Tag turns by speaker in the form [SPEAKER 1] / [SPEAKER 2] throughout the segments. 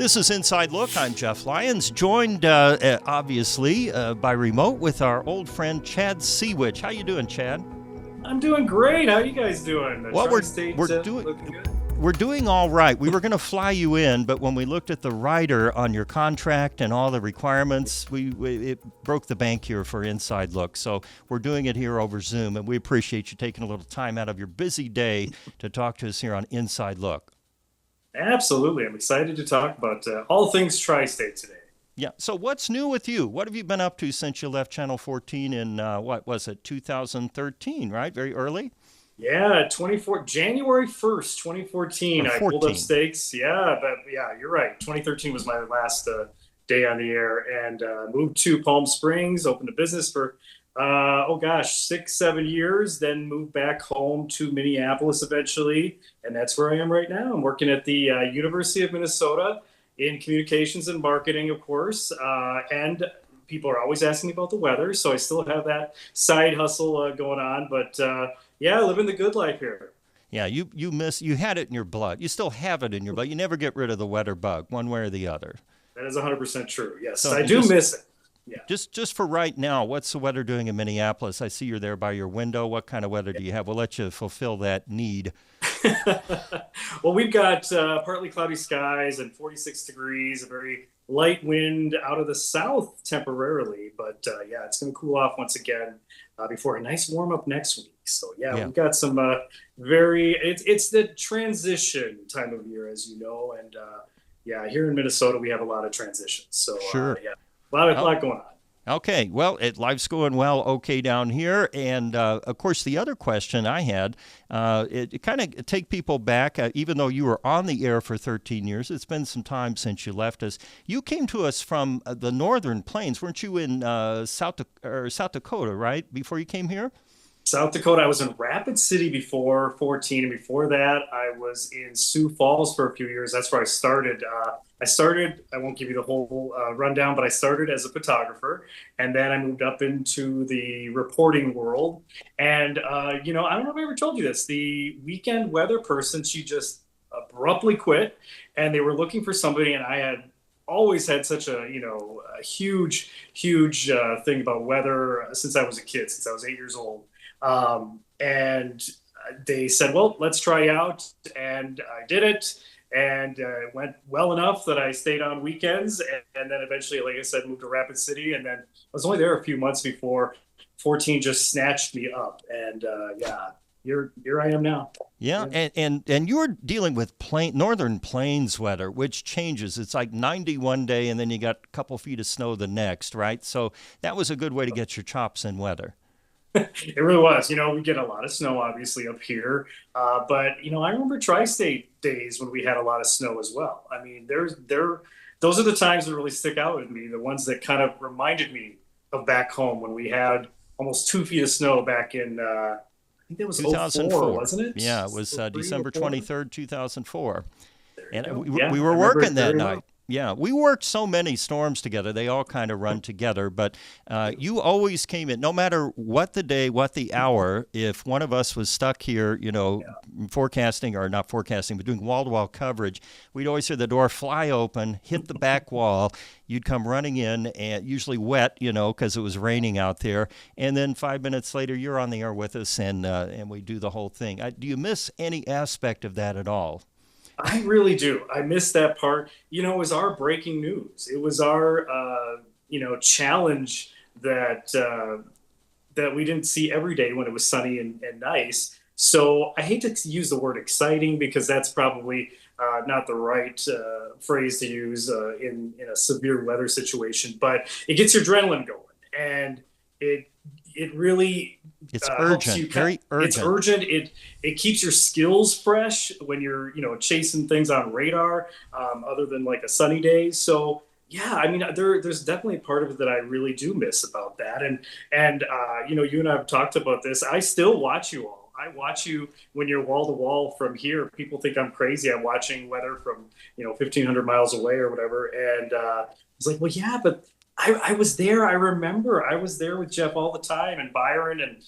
[SPEAKER 1] This is Inside Look. I'm Jeff Lyons, joined obviously by remote with our old friend Chad Sewich. How you doing, Chad?
[SPEAKER 2] I'm doing great. How you guys doing?
[SPEAKER 1] Well,
[SPEAKER 2] Tri-State
[SPEAKER 1] we're doing
[SPEAKER 2] looking good?
[SPEAKER 1] we're doing all right. We were going to fly you in, but when we looked at the rider on your contract and all the requirements, it broke the bank here for Inside Look. So we're doing it here over Zoom, and we appreciate you taking a little time out of your busy day to talk to us here on Inside Look.
[SPEAKER 2] Absolutely. I'm excited to talk about all things Tri-State today.
[SPEAKER 1] Yeah. So what's new with you? What have you been up to since you left Channel 14 in, what was it, 2013, right? Very early?
[SPEAKER 2] Yeah, January 1st,
[SPEAKER 1] Or
[SPEAKER 2] 2014, I pulled up
[SPEAKER 1] 14?
[SPEAKER 2] stakes. Yeah, but yeah, you're right. 2013 was my last day on the air and moved to Palm Springs, opened a business for, 6, 7 years, then moved back home to Minneapolis eventually. And that's where I am right now. I'm working at the University of Minnesota in communications and marketing, of course. And people are always asking me about the weather. So I still have that side hustle going on. But yeah, living the good life here.
[SPEAKER 1] Yeah, you had it in your blood. You still have it in your blood. You never get rid of the weather bug, one way or the other.
[SPEAKER 2] That is 100% true. Yes,
[SPEAKER 1] So
[SPEAKER 2] I do miss it. Yeah.
[SPEAKER 1] just for right now, what's the weather doing in Minneapolis? I see you're there by your window. What kind of weather do you have? We'll let you fulfill that need.
[SPEAKER 2] Well, we've got partly cloudy skies and 46 degrees, a very light wind out of the south temporarily. But yeah, it's going to cool off once again before a nice warm up next week. So yeah,
[SPEAKER 1] Yeah,
[SPEAKER 2] we've got some it's the transition time of year, as you know. And yeah, here in Minnesota, we have a lot of transitions. So
[SPEAKER 1] sure.
[SPEAKER 2] yeah, a
[SPEAKER 1] Oh,
[SPEAKER 2] lot going on.
[SPEAKER 1] okay. Well, life's going well, okay down here. And of course, the other question I had, it kind of take people back, even though you were on the air for 13 years, it's been some time since you left us. You came to us from the Northern Plains. Weren't you in South Dakota, right, before you came here?
[SPEAKER 2] South Dakota, I was in Rapid City before 14, and before that, I was in Sioux Falls for a few years. That's where I started. I won't give you the whole rundown, but I started as a photographer, and then I moved up into the reporting world. And, I don't know if I ever told you this. The weekend weather person, she just abruptly quit, and they were looking for somebody, and I had always had such a huge thing about weather since I was a kid, since I was 8 years old. And they said, well, let's try out. And I did it. And it went well enough that I stayed on weekends. And then eventually, like I said, moved to Rapid City. And then I was only there a few months before 14 just snatched me up. And yeah, here I am now.
[SPEAKER 1] Yeah,
[SPEAKER 2] Yeah.
[SPEAKER 1] and you're dealing with northern plains weather, which changes. It's like 90 one day, and then you got a couple feet of snow the next, right? So that was a good way to get your chops in weather.
[SPEAKER 2] It really was. We get a lot of snow, obviously, up here. But, I remember tri-state days when we had a lot of snow as well. I mean, those are the times that really stick out with me, the ones that kind of reminded me of back home when we had almost 2 feet of snow back in, I think that was '04,
[SPEAKER 1] 2004.
[SPEAKER 2] wasn't it?
[SPEAKER 1] Yeah, it was
[SPEAKER 2] Oh three, oh
[SPEAKER 1] December
[SPEAKER 2] four.
[SPEAKER 1] 23rd, 2004.
[SPEAKER 2] There you
[SPEAKER 1] And
[SPEAKER 2] go.
[SPEAKER 1] we
[SPEAKER 2] Yeah,
[SPEAKER 1] were
[SPEAKER 2] I remember
[SPEAKER 1] working
[SPEAKER 2] it
[SPEAKER 1] that
[SPEAKER 2] very
[SPEAKER 1] night.
[SPEAKER 2] well.
[SPEAKER 1] Yeah, we worked so many storms together. They all kind of run together. But you always came in, no matter what the day, what the hour, if one of us was stuck here,
[SPEAKER 2] Yeah.
[SPEAKER 1] forecasting or not forecasting, but doing wall to wall coverage, we'd always hear the door fly open, hit the back wall. You'd come running in, and usually wet, because it was raining out there. And then 5 minutes later, you're on the air with us, and we do the whole thing. Do you miss any aspect of that at all?
[SPEAKER 2] I really do. I miss that part. It was our breaking news. It was our, challenge that we didn't see every day when it was sunny and nice. So I hate to use the word exciting because that's probably not the right phrase to use in a severe weather situation. But it gets your adrenaline going, and it really
[SPEAKER 1] It's
[SPEAKER 2] helps
[SPEAKER 1] urgent,
[SPEAKER 2] you.
[SPEAKER 1] very
[SPEAKER 2] It's
[SPEAKER 1] urgent.
[SPEAKER 2] urgent. It keeps your skills fresh when you're chasing things on radar, other than like a sunny day. So yeah, I mean there's definitely a part of it that I really do miss about that. And you and I have talked about this. I still watch you all. I watch you when you're wall to wall from here. People think I'm crazy. I'm watching weather from 1,500 miles away or whatever. And it's like, well, yeah, but I was there. I remember I was there with Jeff all the time and Byron, and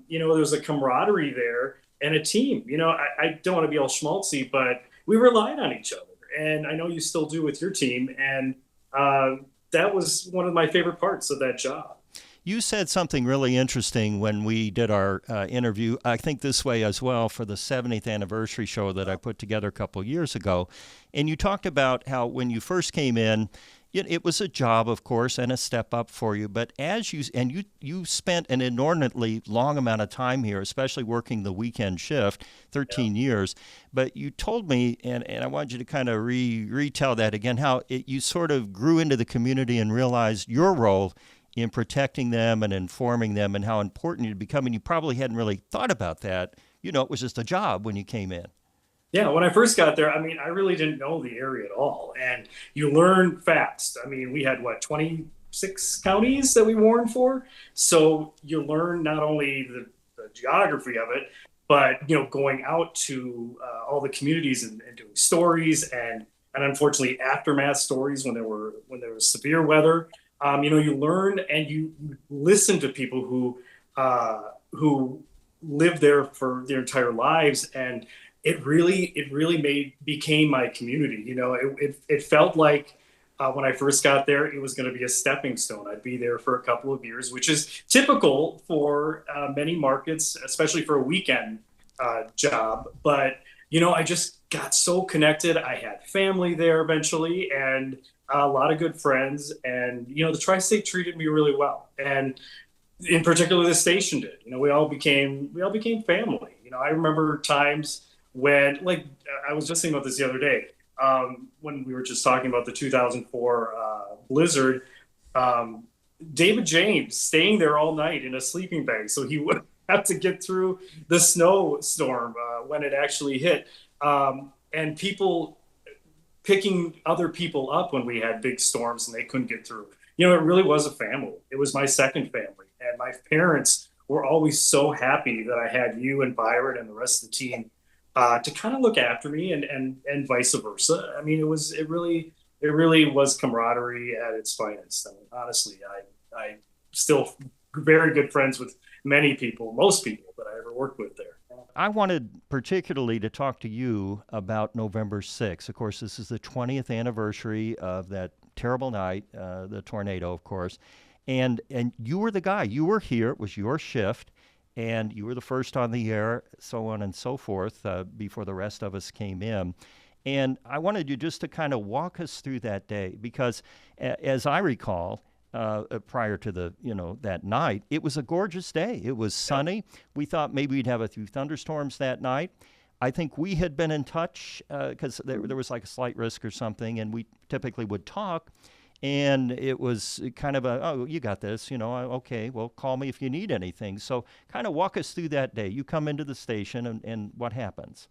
[SPEAKER 2] there's a camaraderie there and a team. I don't want to be all schmaltzy, but we relied on each other. and I know you still do with your team. And that was one of my favorite parts of that job.
[SPEAKER 1] You said something really interesting when we did our interview. I think this way as well for the 70th anniversary show that I put together a couple of years ago. And you talked about how when you first came in, it was a job, of course, and a step up for you. But as you spent an inordinately long amount of time here, especially working the weekend shift, 13 years. But you told me, and I want you to kind of retell that again, how you sort of grew into the community and realized your role in protecting them and informing them and how important you'd become. And you probably hadn't really thought about that. It was just a job when you came in.
[SPEAKER 2] Yeah, when I first got there, I mean, I really didn't know the area at all. And you learn fast. I mean, we had what, 26 counties that we warned for? So you learn not only the geography of it, but, going out to all the communities and doing stories and unfortunately aftermath stories when there was severe weather. You learn and you listen to people who live there for their entire lives, and it really became my community. It felt like when I first got there, it was going to be a stepping stone. I'd be there for a couple of years, which is typical for many markets, especially for a weekend job. But I just got so connected. I had family there eventually, and a lot of good friends. And the Tri-State treated me really well, and in particular, the station did. We all became family. I remember times when, like, I was just thinking about this the other day, when we were just talking about the 2004 blizzard. David James staying there all night in a sleeping bag, so he would have to get through the snowstorm when it actually hit, and people picking other people up when we had big storms and they couldn't get through. It really was a family. It was my second family, and my parents were always so happy that I had you and Byron and the rest of the team to kind of look after me, and vice versa. I mean, it really was camaraderie at its finest. I mean, honestly, I still very good friends with most people that I ever worked with there.
[SPEAKER 1] I wanted particularly to talk to you about November 6th. Of course, this is the 20th anniversary of that terrible night, the tornado, of course. And you were the guy. You were here. It was your shift. And you were the first on the air, so on and so forth, before the rest of us came in. And I wanted you just to kind of walk us through that day, because as I recall, prior to that night, it was a gorgeous day. It was sunny. We thought maybe we'd have a few thunderstorms that night. I think we had been in touch because there was like a slight risk or something, and we typically would talk. And it was kind of oh, you got this, okay, well, call me if you need anything. So kind of walk us through that day. You come into the station, and what happens?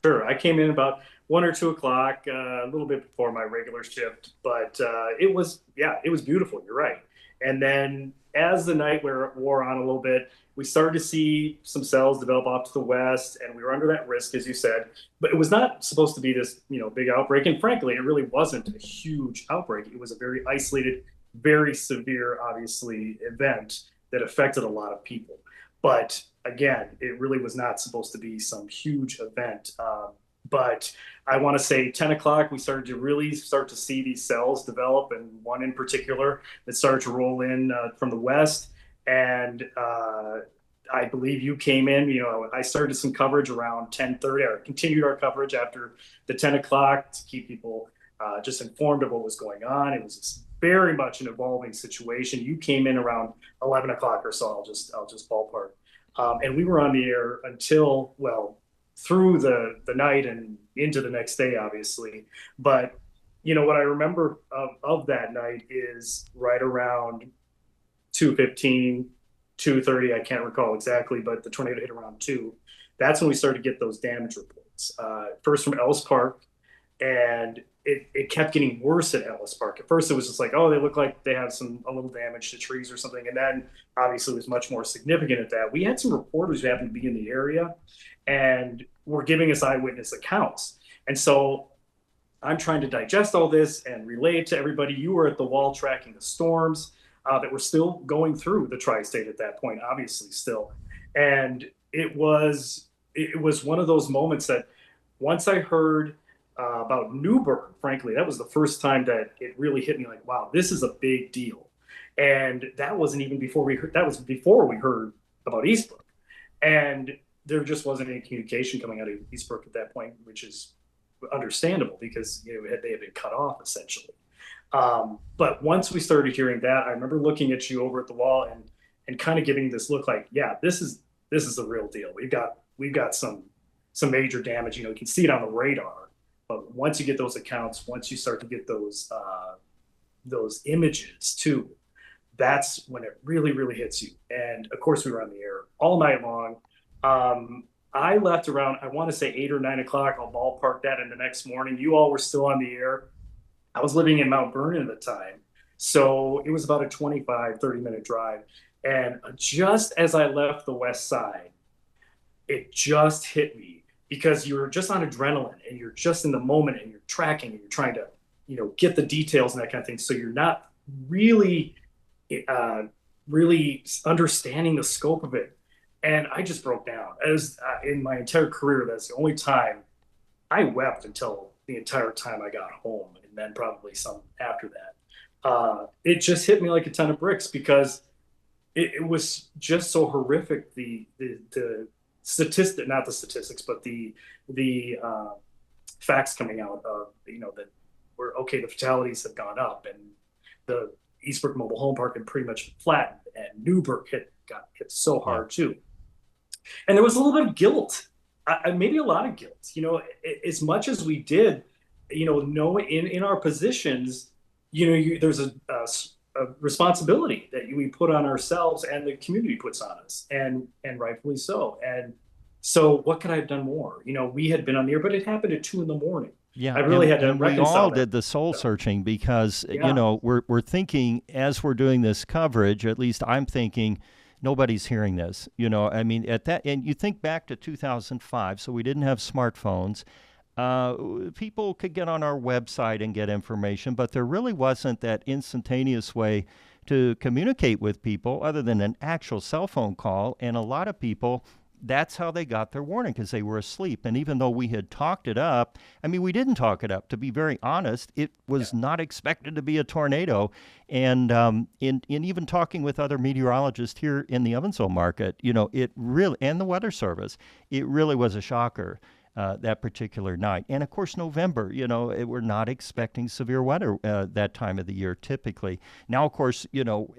[SPEAKER 2] Sure. I came in about 1 or 2 o'clock, a little bit before my regular shift, but it was beautiful. You're right. And then as the night wore on a little bit, we started to see some cells develop off to the west, and we were under that risk, as you said. But it was not supposed to be this, big outbreak. And frankly, it really wasn't a huge outbreak. It was a very isolated, very severe, obviously, event that affected a lot of people. But again, it really was not supposed to be some huge event. But I want to say 10 o'clock, we started to really start to see these cells develop, and one in particular that started to roll in from the west. And I believe you came in, I started some coverage around 10:30, or continued our coverage after the 10 o'clock to keep people just informed of what was going on. It was very much an evolving situation. You came in around 11 o'clock or so, I'll just ballpark. And we were on the air until, well, through the night and into the next day, obviously. But, what I remember of that night is right around 2:15, 2:30, I can't recall exactly, but the tornado hit around 2. That's when we started to get those damage reports. First from Ellis Park, and it kept getting worse at Ellis Park. At first, it was just like, oh, they look like they have a little damage to trees or something. And then, obviously, it was much more significant at that. We had some reporters who happened to be in the area and were giving us eyewitness accounts. And so I'm trying to digest all this and relay it to everybody. You were at the wall tracking the storms that were still going through the tri-state at that point, obviously still. And it was one of those moments that once I heard about Newburgh. Frankly, that was the first time that it really hit me like, wow, this is a big deal. And that wasn't even before we heard. That was before we heard about Eastbrook, and there just wasn't any communication coming out of Eastbrook at that point, which is understandable because they had been cut off essentially. But once we started hearing that, I remember looking at you over at the wall and kind of giving this look like, yeah, this is the real deal. We've got some major damage. You can see it on the radar, but once you get those accounts, once you start to get those images too, that's when it really, really hits you. And of course, we were on the air all night long. I left around, I want to say 8 or 9 o'clock. I'll ballpark that in the next morning. You all were still on the air. I was living in Mount Vernon at the time. So it was about a 25, 30-minute drive. And just as I left the West Side, it just hit me because you're just on adrenaline and you're just in the moment and you're tracking and you're trying to, get the details and that kind of thing. So you're not really, really understanding the scope of it. And I just broke down. As in my entire career, that's the only time I wept until the entire time I got home, and then probably some after that. It just hit me like a ton of bricks because it was just so horrific. The statistic, not the statistics, but the facts coming out of that were okay. The fatalities have gone up, and the Eastbrook Mobile Home Park had pretty much flattened, and Newburgh got hit so hard too. And there was a little bit of guilt, maybe a lot of guilt. As much as we did, know in our positions, there's a responsibility that we put on ourselves and the community puts on us, and rightfully so. And so, what could I have done more? We had been on the air, but it happened at 2 a.m.
[SPEAKER 1] Yeah,
[SPEAKER 2] I really had to
[SPEAKER 1] and we
[SPEAKER 2] reconcile
[SPEAKER 1] all
[SPEAKER 2] that.
[SPEAKER 1] did the soul searching because
[SPEAKER 2] Yeah.
[SPEAKER 1] we're thinking as we're doing this coverage. At least I'm thinking nobody's hearing this. I mean, at that, and you think back to 2005, so we didn't have smartphones. People could get on our website and get information, but there really wasn't that instantaneous way to communicate with people other than an actual cell phone call. And a lot of people, that's how they got their warning because they were asleep. And even though we had talked it up, I mean, we didn't talk it up. To be very honest, it was not expected to be a tornado. And in even talking with other meteorologists here in the Evansville market, it really, and the Weather Service, it really was a shocker. That particular night. And of course, November, we're not expecting severe weather that time of the year typically. Now, of course,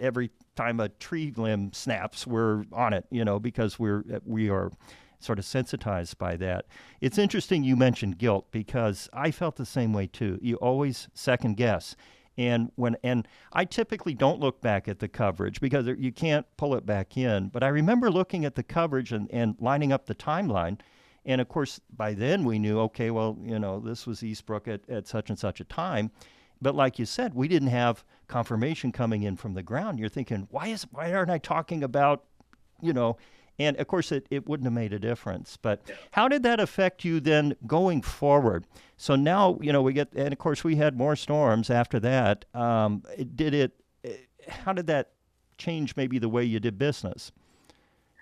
[SPEAKER 1] every time a tree limb snaps, we're on it, because we are sort of sensitized by that. It's interesting you mentioned guilt because I felt the same way too. You always second guess. And I typically don't look back at the coverage because you can't pull it back in. But I remember looking at the coverage and lining up the timeline. And of course, by then we knew, okay, well, this was Eastbrook at such and such a time. But like you said, we didn't have confirmation coming in from the ground. You're thinking, why aren't I talking about, and of course it wouldn't have made a difference. But how did that affect you then going forward? So now, and of course we had more storms after that. How did that change maybe the way you did business?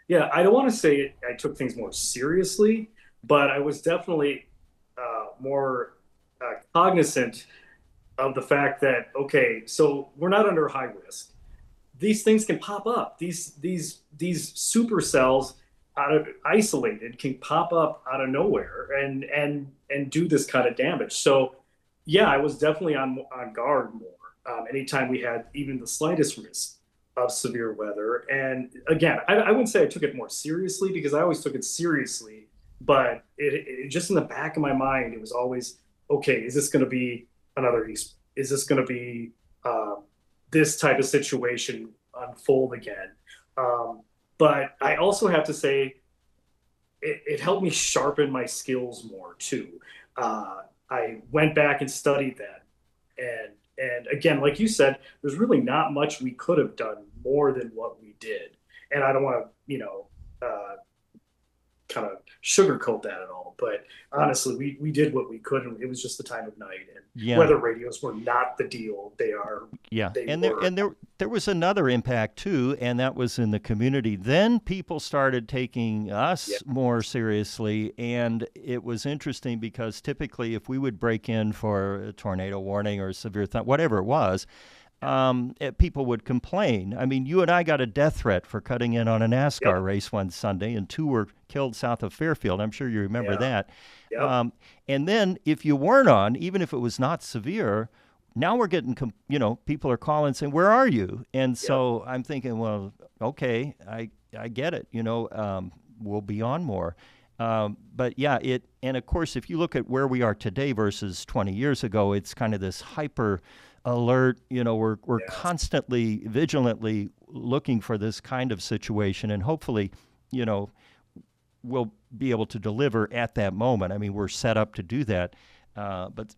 [SPEAKER 2] Yeah, I don't want to say I took things more seriously, but I was definitely more cognizant of the fact that, okay, so we're not under high risk. These things can pop up. These supercells isolated can pop up out of nowhere and do this kind of damage. So yeah, I was definitely on guard more anytime we had even the slightest risk of severe weather. And again, I wouldn't say I took it more seriously because I always took it seriously, but it just in the back of my mind, it was always, okay, is this going to be another East? Is this going to be this type of situation unfold again? But I also have to say, it helped me sharpen my skills more too. I went back and studied that, and again, like you said, there's really not much we could have done more than what we did. And I don't want to, kind of sugarcoat that at all. But honestly, we did what we could, and it was just the time of night. And
[SPEAKER 1] Yeah.
[SPEAKER 2] weather radios were not the deal.
[SPEAKER 1] Yeah,
[SPEAKER 2] They
[SPEAKER 1] and
[SPEAKER 2] were.
[SPEAKER 1] there was another impact too, and that was in the community. Then people started taking
[SPEAKER 2] Yeah,
[SPEAKER 1] us more seriously, and it was interesting because typically, if we would break in for a tornado warning or severe whatever it was, people would complain. I mean, you and I got a death threat for cutting in on a NASCAR
[SPEAKER 2] yep,
[SPEAKER 1] race one Sunday, and two were killed south of Fairfield. I'm sure you remember
[SPEAKER 2] yeah,
[SPEAKER 1] that.
[SPEAKER 2] yep,
[SPEAKER 1] Um, and then if you weren't on, even if it was not severe, now we're getting, people are calling saying, "Where are you?" And
[SPEAKER 2] yep.
[SPEAKER 1] so I'm thinking, well, okay, I get it. We'll be on more. But yeah, and of course, if you look at where we are today versus 20 years ago, it's kind of this hyper alert. We're
[SPEAKER 2] Yes.
[SPEAKER 1] constantly, vigilantly looking for this kind of situation, and hopefully, you know, we'll be able to deliver at that moment. I mean, we're set up to do that. But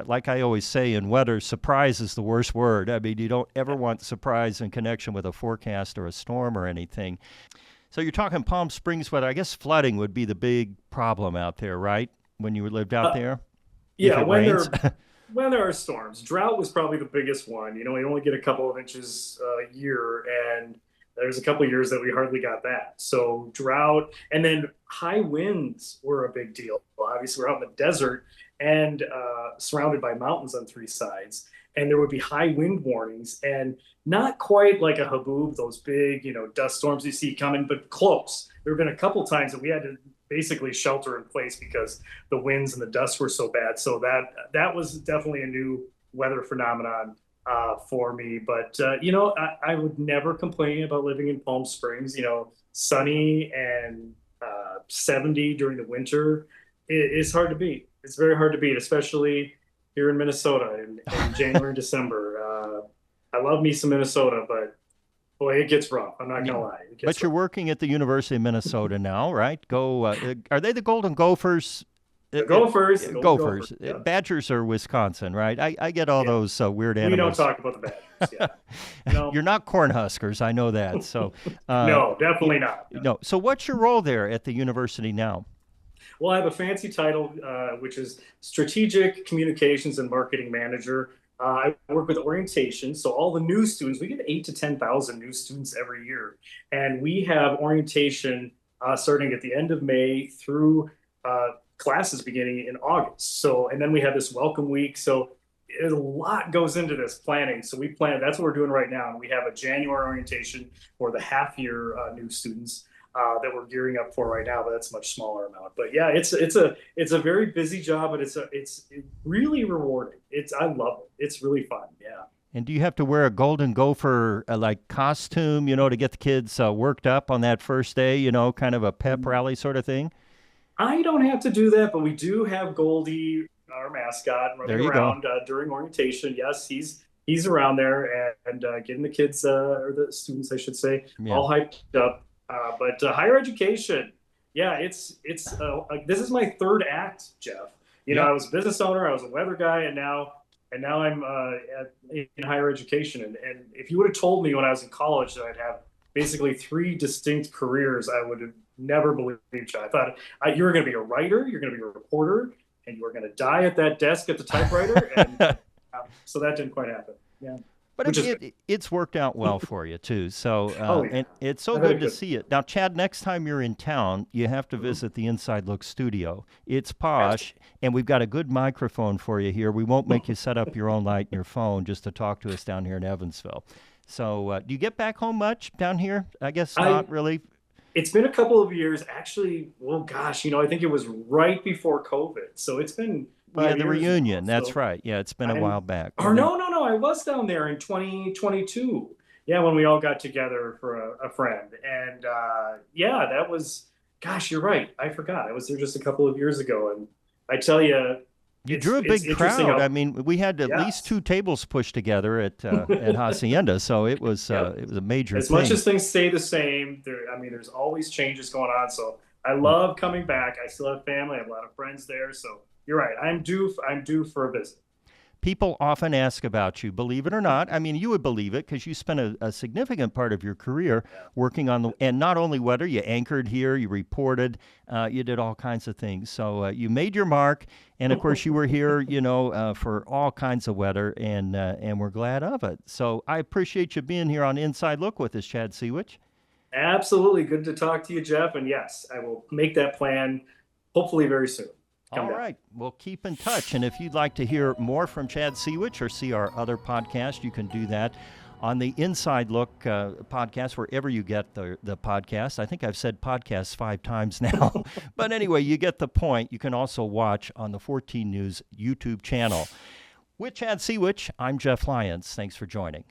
[SPEAKER 1] like I always say in weather, surprise is the worst word. I mean, you don't ever want surprise in connection with a forecast or a storm or anything. So you're talking Palm Springs weather. I guess flooding would be the big problem out there, right? When you lived out
[SPEAKER 2] Uh,
[SPEAKER 1] there, if
[SPEAKER 2] yeah,
[SPEAKER 1] it rains.
[SPEAKER 2] when there are storms, drought was probably the biggest one. We only get a couple of inches a year, and there's a couple of years that we hardly got that. So drought, and then high winds were a big deal. Obviously, we're out in the desert and surrounded by mountains on three sides, and there would be high wind warnings, and not quite like a haboob, those big, dust storms you see coming, but close. There have been a couple times that we had to basically shelter in place because the winds and the dust were so bad. So that was definitely a new weather phenomenon for me. But I would never complain about living in Palm Springs. Sunny and 70 during the winter is hard to beat. It's very hard to beat, especially here in Minnesota in January and December. I love me some Minnesota, but boy, it gets rough. I'm not
[SPEAKER 1] Yeah.
[SPEAKER 2] gonna lie, it
[SPEAKER 1] But
[SPEAKER 2] gets
[SPEAKER 1] you're
[SPEAKER 2] rough.
[SPEAKER 1] working at the University of Minnesota now, right? Are they the Golden Gophers?
[SPEAKER 2] The Golden Gophers.
[SPEAKER 1] Gophers.
[SPEAKER 2] Yeah.
[SPEAKER 1] Badgers are Wisconsin, right? I get all
[SPEAKER 2] Yeah.
[SPEAKER 1] those weird
[SPEAKER 2] We don't
[SPEAKER 1] animals.
[SPEAKER 2] talk about the Badgers. Yeah. No,
[SPEAKER 1] You're not Cornhuskers, I know that. So, uh,
[SPEAKER 2] no,
[SPEAKER 1] y-
[SPEAKER 2] definitely not. No.
[SPEAKER 1] no. So, what's your role there at the university now?
[SPEAKER 2] Well, I have a fancy title, which is Strategic Communications and Marketing Manager. I work with orientation. So all the new students, we get 8 to 10,000 new students every year. And we have orientation starting at the end of May through classes beginning in August. So, and then we have this welcome week. So a lot goes into this planning. So that's what we're doing right now. And we have a January orientation for the half year new students. That we're gearing up for right now, but that's a much smaller amount. But yeah, it's a very busy job, but it's really rewarding. I love it. It's really fun. Yeah.
[SPEAKER 1] And do you have to wear a Golden Gopher like costume, to get the kids worked up on that first day, kind of a pep rally sort of thing?
[SPEAKER 2] I don't have to do that, but we do have Goldie, our mascot,
[SPEAKER 1] There
[SPEAKER 2] running
[SPEAKER 1] you go.
[SPEAKER 2] around during orientation. Yes, he's around there and getting the kids or the students, I should say,
[SPEAKER 1] Yeah.
[SPEAKER 2] all hyped up. But higher education, yeah, this is my third act, Jeff.
[SPEAKER 1] Yeah.
[SPEAKER 2] I was a business owner, I was a weather guy, and now I'm in higher education. And if you would have told me when I was in college that I'd have basically three distinct careers, I would have never believed you. I thought you were going to be a writer, you're going to be a reporter, and you were going to die at that desk at the typewriter. And so that didn't quite happen. Yeah,
[SPEAKER 1] But
[SPEAKER 2] which is
[SPEAKER 1] it's worked out well for you too. So
[SPEAKER 2] oh yeah,
[SPEAKER 1] and it's so
[SPEAKER 2] I've had a
[SPEAKER 1] good to
[SPEAKER 2] good.
[SPEAKER 1] see it. Now, Chad, next time you're in town, you have to
[SPEAKER 2] Mhm.
[SPEAKER 1] visit the Inside Look studio. It's
[SPEAKER 2] Have to.
[SPEAKER 1] posh, and we've got a good microphone for you here. We won't make you set up your own light in your phone just to talk to us down here in Evansville. So, do you get back home much down here? I guess
[SPEAKER 2] I
[SPEAKER 1] not really.
[SPEAKER 2] It's been a couple of years, actually. Well, gosh, I think it was right before COVID, so it's been
[SPEAKER 1] Yeah,
[SPEAKER 2] 5
[SPEAKER 1] the
[SPEAKER 2] years now.
[SPEAKER 1] reunion. That's
[SPEAKER 2] So
[SPEAKER 1] right. Yeah, it's been a
[SPEAKER 2] I'm,
[SPEAKER 1] while back.
[SPEAKER 2] or no, no, no, I was down there in 2022. Yeah, when we all got together for a friend, and yeah, that was. Gosh, you're right. I forgot. I was there just a couple of years ago, and I tell you,
[SPEAKER 1] You
[SPEAKER 2] it's
[SPEAKER 1] drew a
[SPEAKER 2] it's
[SPEAKER 1] big
[SPEAKER 2] interesting
[SPEAKER 1] crowd. I
[SPEAKER 2] how.
[SPEAKER 1] mean, we had at least
[SPEAKER 2] Yes.
[SPEAKER 1] two tables pushed together at Hacienda, so
[SPEAKER 2] Yep.
[SPEAKER 1] it was a major
[SPEAKER 2] As much
[SPEAKER 1] thing.
[SPEAKER 2] as things stay the same, I mean, there's always changes going on. So I
[SPEAKER 1] Mm.
[SPEAKER 2] love coming back. I still have family. I have a lot of friends there. So you're right. I'm due for a visit.
[SPEAKER 1] People often ask about you, believe it or not. I mean, you would believe it because you spent a significant part of your career working on and not only weather, you anchored here, you reported, you did all kinds of things. So you made your mark. And of course, you were here, for all kinds of weather, and we're glad of it. So I appreciate you being here on Inside Look with us, Chad Sewich.
[SPEAKER 2] Absolutely. Good to talk to you, Jeff. And yes, I will make that plan hopefully very soon.
[SPEAKER 1] All right. We'll keep in touch. And if you'd like to hear more from Chad Sewich or see our other podcast, you can do that on the Inside Look podcast, wherever you get the podcast. I think I've said podcast 5 times now. But anyway, you get the point. You can also watch on the 14 News YouTube channel. With Chad Sewich, I'm Jeff Lyons. Thanks for joining.